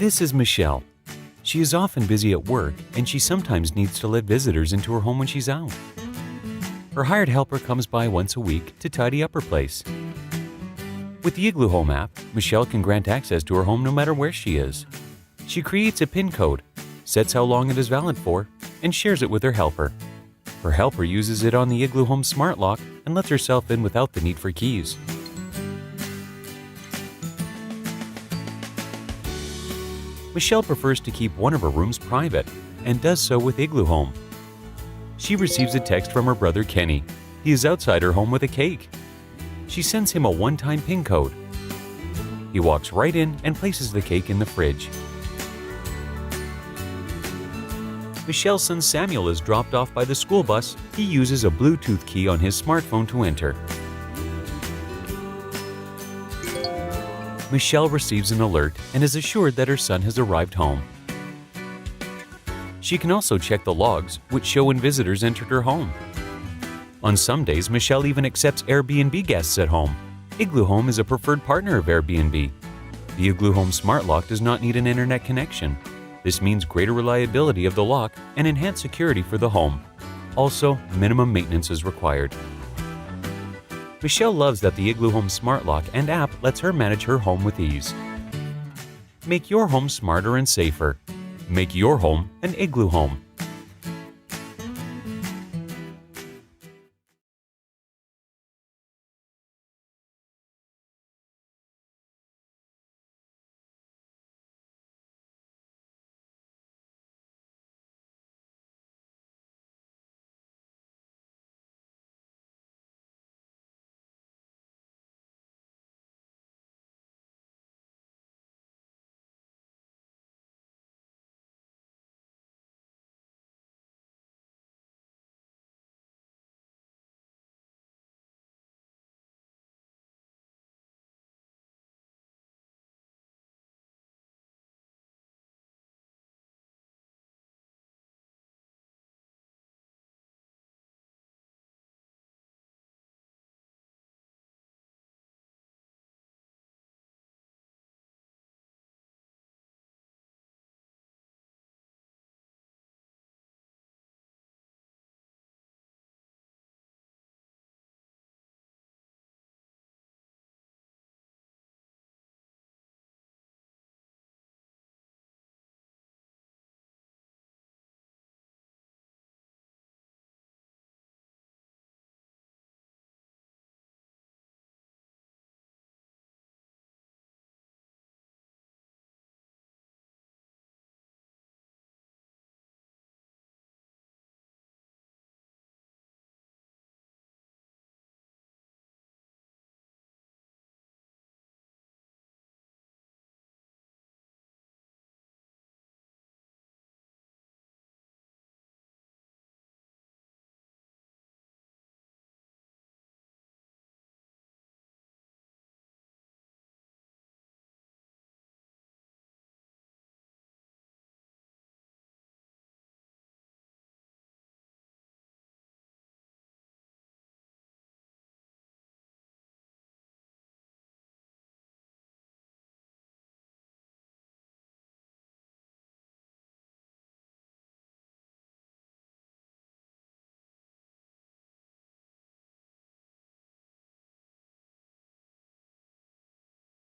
This is Michelle. She is often busy at work and she sometimes needs to let visitors into her home when she's out. Her hired helper comes by once a week to tidy up her place. With the igloohome app, Michelle can grant access to her home no matter where she is. She creates a PIN code, sets how long it is valid for, and shares it with her helper. Her helper uses it on the igloohome smart lock and lets herself in without the need for keys. Michelle prefers to keep one of her rooms private and does so with igloohome. She receives a text from her brother Kenny. He is outside her home with a cake. She sends him a one-time PIN code. He walks right in and places the cake in the fridge. Michelle's son Samuel is dropped off by the school bus. He uses a Bluetooth key on his smartphone to enter. Michelle receives an alert and is assured that her son has arrived home. She can also check the logs, which show when visitors entered her home. On some days, Michelle even accepts Airbnb guests at home. igloohome is a preferred partner of Airbnb. The igloohome smart lock does not need an internet connection. This means greater reliability of the lock and enhanced security for the home. Also, minimum maintenance is required. Michelle loves that the igloohome smart lock and app lets her manage her home with ease. Make your home smarter and safer. Make your home an igloohome.